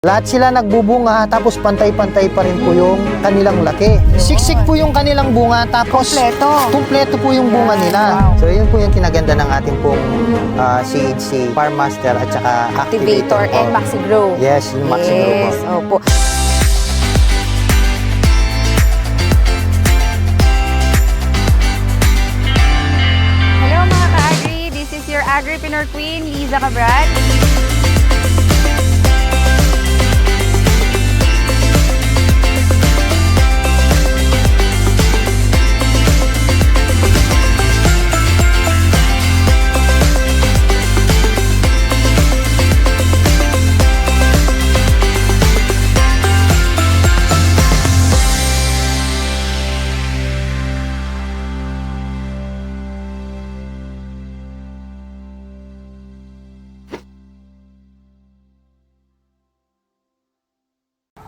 Lahat sila nagbubunga tapos pantay-pantay pa rin po yung kanilang laki. Siksik po yung kanilang bunga tapos kumpleto po yung bunga nila. Wow. So yun po yung kinaganda ng ating pong CHC Farm Master at saka Activator and Maxi Grow. Yes, yung Maxi Grow po. Yes, opo. Hello mga ka-agri, this is your Agripreneur Queen, Liza Cabral.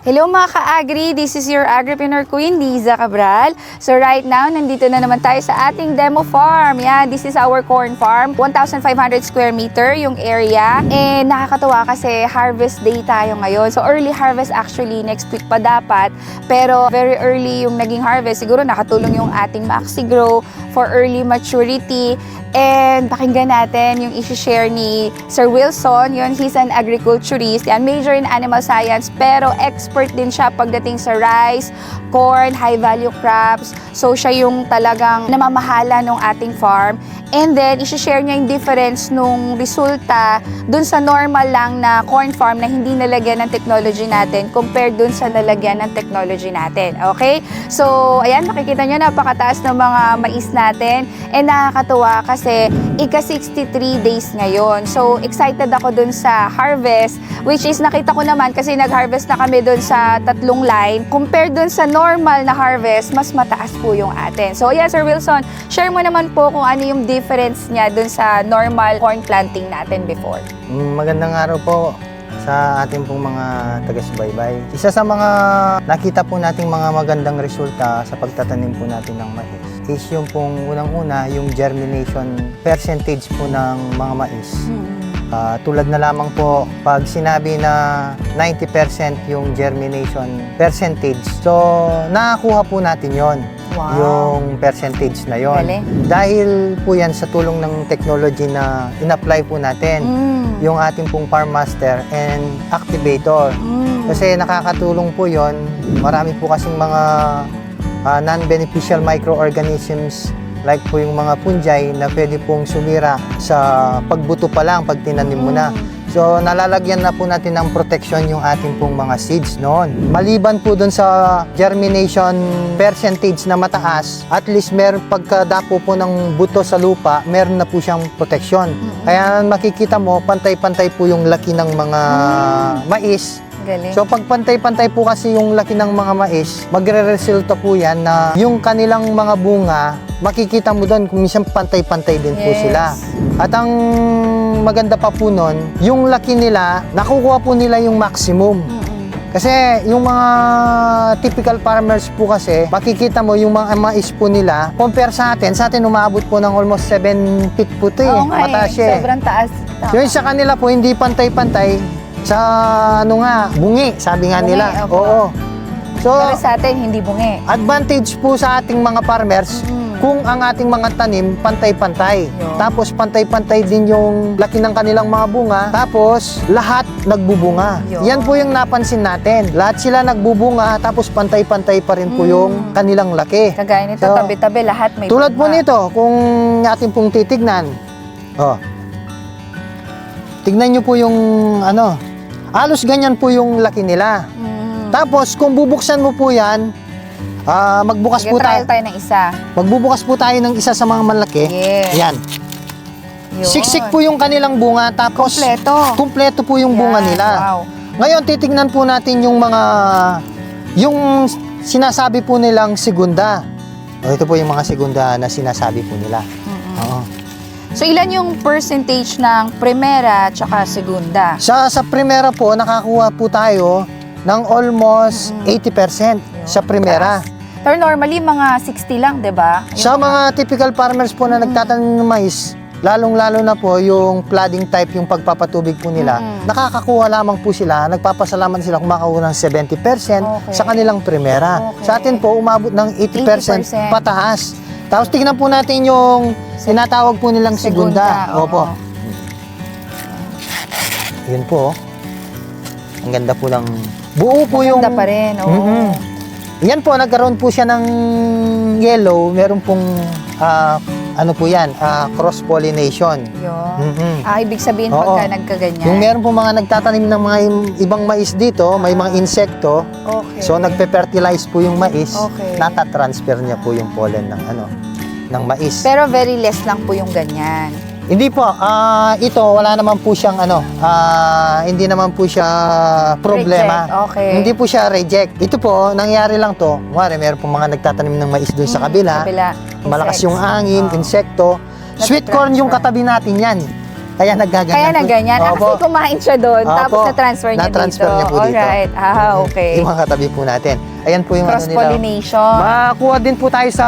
Hello mga ka-agri, this is your Agripreneur Queen, Liza Cabral. So right now, nandito na naman tayo sa ating demo farm. Yan, this is our corn farm. 1,500 square meter yung area. And nakakatuwa kasi harvest day tayo ngayon. So early harvest actually, next week pa dapat. Pero very early yung naging harvest. Siguro nakatulong yung ating Maxi Grow for early maturity. And pakinggan natin yung isi-share ni Sir Wilson. Yun, he's an agriculturist. Yan, major in animal science, pero expert din siya pagdating sa rice, corn, high-value crops. So, siya yung talagang namamahala ng ating farm. And then, isi-share niya yung difference nung resulta dun sa normal lang na corn farm na hindi nalagyan ng technology natin compared dun sa nalagyan ng technology natin. Okay? So, ayan, makikita nyo, napakataas ng mga mais natin. And nakakatuwa kasi ika-63 days ngayon. So, excited ako dun sa harvest, which is nakita ko naman kasi nag-harvest na kami dun sa 3 line. Compared dun sa normal na harvest, mas mataas po yung atin. So, yeah, Sir Wilson, share mo naman po kung ano yung difference niya dun sa normal corn planting natin before. Magandang araw po sa ating pong mga taga-subaybay. Isa sa mga nakita po nating mga magandang resulta sa pagtatanim po natin ng mais is yung pong unang-una, yung germination percentage po ng mga mais. Tulad na lamang po, pag sinabi na 90% yung germination percentage, so nakakuha po natin yon. Wow. Yung percentage na yon. Galing. Dahil po yan sa tulong ng technology na in-apply po natin, yung ating pong Farm Master and Activator. Kasi nakakatulong po yon. Marami po kasing mga non-beneficial microorganisms like po yung mga fungi na pwede pong sumira sa pagbuto pa lang pag tinanim mo na. So, nalalagyan na po natin ng protection yung ating pong mga seeds noon. Maliban po dun sa germination percentage na mataas, at least meron pagkadapo po ng buto sa lupa, meron na po siyang protection. Kaya makikita mo, pantay-pantay po yung laki ng mga mais. Galing. So, pag pantay-pantay po kasi yung laki ng mga mais, magre-resulta po yan na yung kanilang mga bunga, makikita mo doon kung minsan pantay-pantay din po sila. At ang maganda pa po nun, yung laki nila, nakukuha po nila yung maximum. Kasi yung mga typical farmers po kasi, makikita mo yung mga mais po nila, compare sa atin umaabot po ng almost 7 feet po ito eh. Mataas siya. Sobrang taas. Yung sa kanila po, hindi pantay-pantay. Sa bungi, sabi nga Bungi, nila. opo. Oo. So, Pero sa atin, hindi bungi. advantage po sa ating mga farmers kung ang ating mga tanim pantay-pantay. Tapos pantay-pantay din yung laki ng kanilang mga bunga. Tapos lahat nagbubunga. Yan po yung napansin natin. Lahat sila nagbubunga tapos pantay-pantay pa rin po yung kanilang laki. Kagaya nito, So, tabi-tabi, lahat may tulad po bunga. nito, kung ating pong titignan. Oh. Tignan nyo po yung halos ganyan po yung laki nila. Tapos kung bubuksan mo po yan, magbukas Sige, po trial tayo. tayo ng isa. Magbubukas po tayo ng isa sa mga malaki. Yes. Yan. Yun. Siksik po yung kanilang bunga, tapos kumpleto po yung bunga Yan, nila. wow. Ngayon, titignan po natin yung yung sinasabi po nilang segunda. Ito po yung mga segunda na sinasabi po nila. Oo. So, ilan yung percentage ng primera at segunda? Sa primera po, nakakuha po tayo ng almost 80% sa primera. Pero normally, mga 60 lang, di ba? Sa mga typical farmers po na nagtatanim ng mais, lalong-lalo na po yung flooding type, yung pagpapatubig po nila, nakakakuha lamang po sila, nagpapasalamat sila kumakakuha ng 70% sa kanilang primera. Okay. Sa atin po, umabot ng 80% 80%. pataas. Tapos tignan po natin yung tinatawag po nilang segunda. oo. Opo. Yun po. Ang ganda po ng buo po yung... Ganda pa rin, oo. Mm-mm. Yan po, nagkaroon po siya ng yellow. Meron pong, ano po yan, cross-pollination. Yun. Ibig sabihin Oo. pagka nagkaganyan. Yung meron po mga nagtatanim ng mga ibang mais dito, may mga insekto. Okay. So, nagpe-fertilize po yung mais. Okay. Natatransfer niya po yung pollen ng, ng mais. Pero very less lang po yung ganyan. Hindi po, ito wala naman po siyang hindi naman po siya problema. Reject, okay. Hindi po siya reject. Ito po, nangyari lang to. Kumari, meron po mga nagtatanim ng mais doon sa kabila. Malakas yung hangin, insekto. Sweet corn yung katabi natin yan. Kaya naggaganyan. Kaya na ganyan. Opo. Kasi kumain siya doon, Opo. tapos na-transfer niya Na-transfer dito. niya po dito. Alright. Okay. Yung mga katabi po natin. Ayan po yung ano nila. Cross-pollination. Makakuha din po tayo sa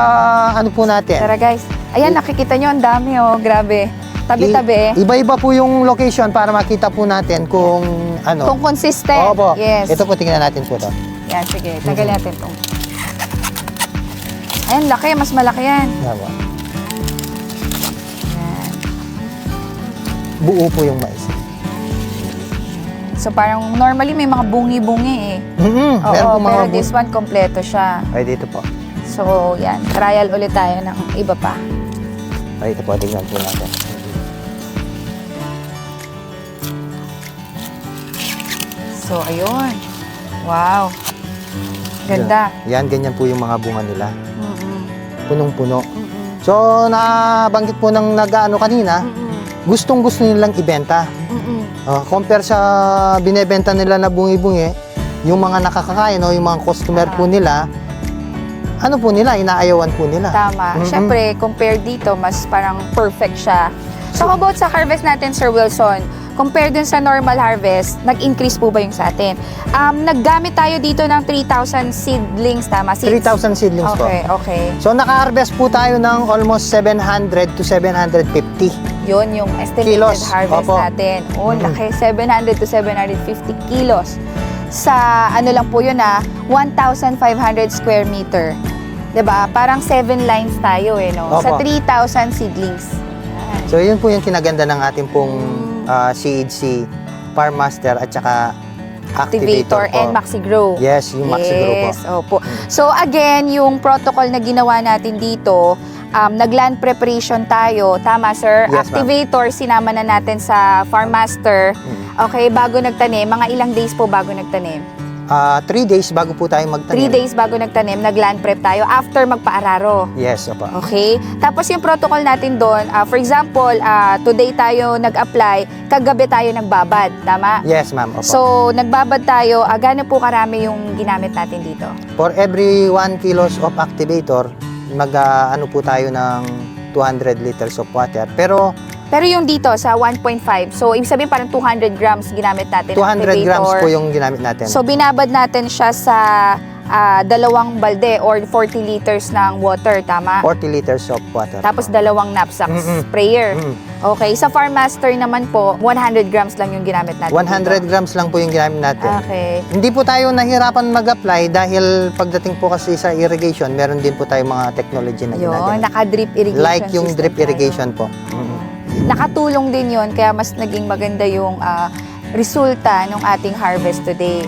ano po natin. Tara guys. Ayan, nakikita nyo, ang dami oh. Grabe. Tabi-tabi. Iba-iba po yung location para makita po natin kung ano. Kung consistent. Opo. Yes. Ito po, tingnan natin po to. Yan, sige. Tagal natin itong. Ayan, laki. Mas malaki yan. Tama. Yan. Buo po yung mais. So parang normally may mga bungi-bungi eh. Meron po Oo, mga pero this one kompleto siya. Ay, dito po. So, yan. Trial ulit tayo ng iba pa. Ay, ito po, tingnan po natin. So, ayun. Wow. Ganda. Yan, ganyan po yung mga bunga nila. Mm-mm. Punong-puno. Mm-mm. So, nabanggit po ng nag-ano kanina, Mm-mm. gustong-gusto nilang ibenta. Mm-mm. Compare sa binebenta nila na bungi-bungi, yung mga nakakakain o yung mga customer po nila, ano po nila, inaayawan po nila. Tama. Siyempre, compare dito, mas parang perfect siya. So, how about sa harvest natin, Sir Wilson? Compare dun sa normal harvest, nag-increase po ba yung sa atin? Naggamit tayo dito ng 3,000 seedlings, tama? Seeds? 3,000 seedlings po. Okay, okay. So, naka-harvest po tayo ng almost 700 to 750. Yun yung estimated Kilos. harvest Opo. natin. Oh, laki. 700 to 750 kilos. Sa ano lang po yun 1,500 square meter. 'Di ba? Parang 7 lines tayo eh, no? Sa Opo. 3,000 seedlings. So, yun po yung kinaganda ng ating pong CHC, Farm Master at saka Activator Activator po. and MaxiGrow. Yes, yung MaxiGrow po. Yes, opo. So again, yung protocol na ginawa natin dito, nag-land preparation tayo. Tama, sir? Yes, ma'am. Activator, sinama na natin sa Farm Master. Okay, bago nagtanim. Mga ilang days po bago nagtanim? 3 days bago po tayo 3 magtanim. days bago nagtanim, nag-land prep tayo after magpa-araro. Yes, opo. Okay? Tapos yung protocol natin doon, for example, today tayo nag-apply, kagabi tayo nagbabad. Tama? Yes, ma'am. Opo. So, nagbabad tayo, gaano po karami yung ginamit natin dito? For every 1 kilos of activator, ano po tayo ng 200 liters of water. Pero Pero yung dito sa 1.5, so ibig sabihin parang 200 grams ginamit natin. 200 grams activator. po yung ginamit natin. So binabad natin siya sa 2 balde or 40 liters ng water, tama? 40 liters of water. Tapos 2 knapsack sprayer. Okay, sa Farm Master naman po, 100 grams lang yung ginamit natin. 100 dito. grams lang po yung ginamit natin. Okay. Hindi po tayo nahirapan mag-apply dahil pagdating po kasi sa irrigation, meron din po tayo mga technology na Yun, ginagamit. naka-drip irrigation Like yung system drip tayo. irrigation po. Nakatulong din yun, kaya mas naging maganda yung resulta ng ating harvest today.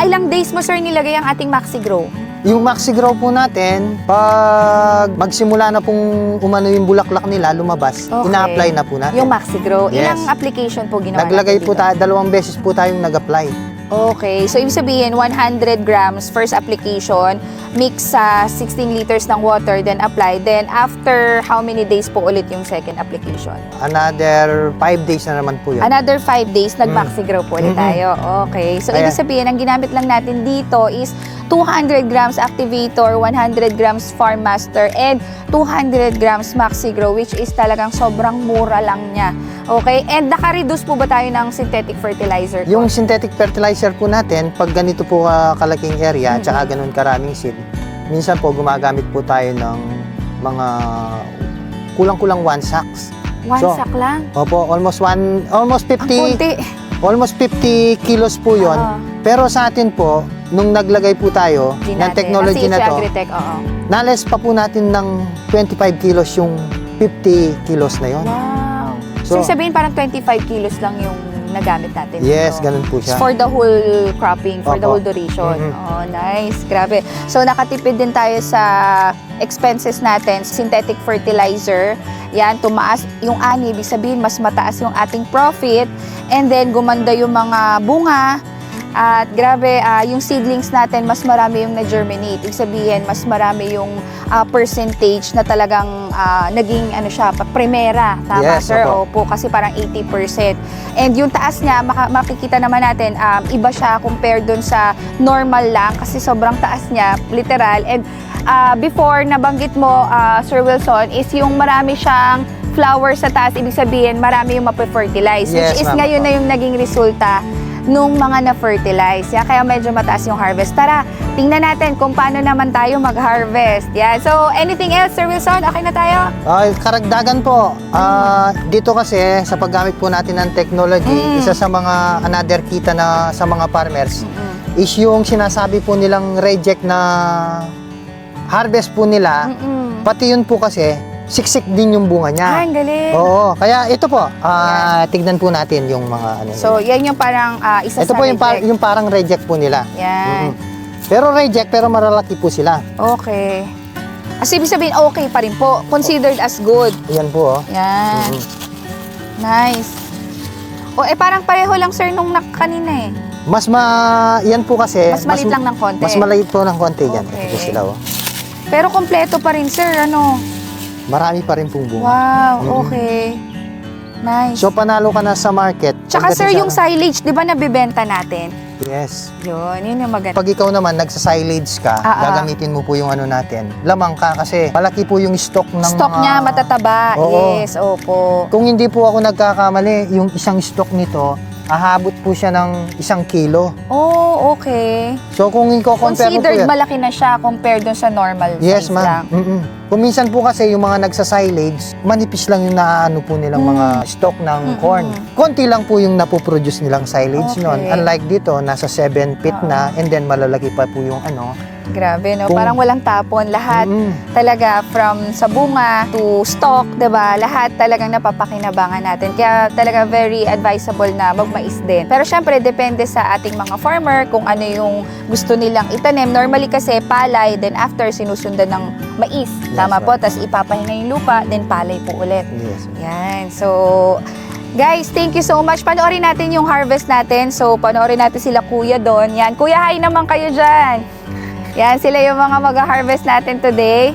Ilang days mo, sir, nilagay ang ating MaxiGrow? Yung MaxiGrow po natin, pag magsimula na pong umano yung bulaklak nila, lumabas, Okay. ina-apply na po natin. Yung MaxiGrow. Yes. Ilang application po ginawa Naglagay natin po dito? tayo, 2 beses po tayong nag-apply. Okay. So, ibig sabihin, 100 grams first application, mix sa 16 liters ng water, then apply. Then, after how many days po ulit yung second application? Another 5 days na naman po yun. Another 5 days, nag-MaxiGrow po ulit tayo. Okay. So, ibig Kaya- sabihin, ang ginamit lang natin dito is 200 grams Activator, 100 grams Farm Master, and 200 grams MaxiGrow, which is talagang sobrang mura lang niya. Okay? And naka-reduce po ba tayo ng synthetic fertilizer? Yung synthetic fertilizer po natin, pag ganito po kalaking area, tsaka ganun karaming seed, minsan po gumagamit po tayo ng mga kulang-kulang 1 sacks. One So, sack lang. Opo, almost Ang 50 kunti. almost 50 kilos po 'yon. Oo. Pero sa atin po, nung naglagay po tayo Di ng natin. technology Kasi na si to, Agritech, oo. nales pa po natin ng 25 kilos yung 50 kilos na 'yon. Wow. So, So, sabihin parang 25 kilos lang yung nagamit natin. yes, dito. ganun po siya. For the whole cropping, for the Opo. whole duration. Mhm. Oh, nice. Grabe. So, nakatipid din tayo sa expenses natin. Synthetic fertilizer. Yan, tumaas yung ani. Ibig sabihin, mas mataas yung ating profit. And then, gumanda yung mga bunga. At grabe, yung seedlings natin, mas marami yung na-germinate. Ibig sabihin, mas marami yung percentage na talagang naging ano siya, primera. Tama, Yes, sir? opo. Opo, kasi parang 80%. And yung taas niya, makikita naman natin, iba siya compared dun sa normal lang kasi sobrang taas niya, literal. And before, nabanggit mo, Sir Wilson, is yung marami siyang flower sa taas, ibig sabihin, marami yung mape-fertilize. Yes, Which is ma'am. ngayon na yung naging resulta nung mga na-fertilize. Kaya medyo mataas yung harvest. Tara, tingnan natin kung paano naman tayo mag-harvest. Yeah. So, anything else, Sir Wilson? Okay na tayo? Karagdagan po. Dito kasi sa paggamit po natin ng technology, isa sa mga another kita na sa mga farmers is yung sinasabi po nilang reject na harvest po nila. Pati yun po kasi siksik din yung bunga niya. Ang galing. Oo, kaya ito po, tignan po natin yung mga ano. So, yan yung parang isa ito sa po yung, reject. yung parang reject po nila. Yan. Pero reject, pero malalaki po sila. Okay. Kasi ibig sabihin, okay pa rin po. Considered as good. Yan po, oh. Yan. Mhm. Nice. Parang pareho lang, sir, nung kanina eh. Yan po kasi. Mas maliit lang ng konti. Mas maliit po ng konti yan. Okay. Ito po sila, oh. Pero kompleto pa rin, sir. Ano? Marami pa rin pong bunga. Wow, Mhm. okay. Nice. So, panalo ka na sa market. Tsaka, Pagdating sir, sa- yung silage, di ba nabibenta natin? Yes. Yun yung maganda. Pag ikaw naman nagsa-silage ka, gagamitin mo po yung ano natin. Lamang ka kasi malaki po yung stock ng Stock mga... niya, matataba. Oo. Yes, opo. Kung hindi po ako nagkakamali, yung isang stock nito, ahabot po siya ng 1 kilo. Oh, okay. So kung i-compare mo po Considered yan, malaki na siya compared dun sa normal yes, size lang. ma'am. Kung minsan po kasi yung mga nagsa-silage, manipis lang yung naaano po nilang mga stock ng corn. Konti lang po yung napoproduce nilang silage Okay. nun. Unlike dito, nasa 7 feet na and then malalaki pa po yung ano. Grabe, no? Kung- Parang walang tapon. Lahat talaga from sa bunga to stock, 'di ba? Lahat talagang napapakinabangan natin. Kaya talaga very advisable na magmais din. Pero syempre depende sa ating mga farmer kung ano yung gusto nilang itanim. Normally kasi palay, then after sinusundan ng mais. Tama ma'am. po, tapos ipapahinga yung lupa, then palay po ulit. Yes. Yan. So, guys, thank you so much. Panoorin natin yung harvest natin. So, panoorin natin sila kuya doon. Yan. Kuya, hi naman kayo dyan. Yan, sila yung mga mag-harvest natin today.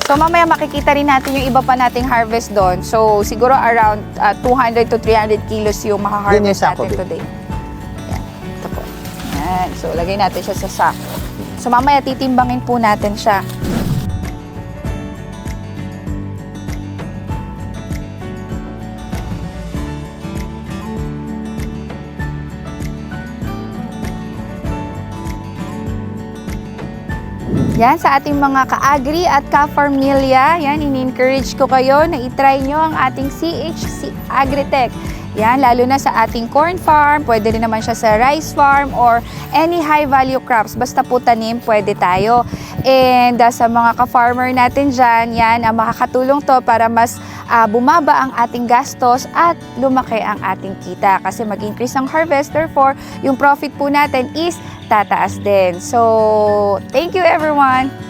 So mamaya makikita rin natin yung iba pa nating harvest doon. So siguro around 200 to 300 kilos yung Yun yung makaharvest sako, natin babe. today. Yan. Ito po. Yan. So lagay natin siya sa sack. So mamaya titimbangin po natin siya. Yan, sa ating mga ka-agri at ka-farmilya, yan, in-encourage ko kayo na itry nyo ang ating CHC Agritech. Yan, lalo na sa ating corn farm, pwede rin naman siya sa rice farm or any high value crops. Basta po tanim, pwede tayo. And sa mga ka-farmer natin dyan, yan, makakatulong to para mas bumaba ang ating gastos at lumaki ang ating kita. Kasi mag-increase ang harvest, therefore, yung profit po natin is tataas din. So, thank you everyone!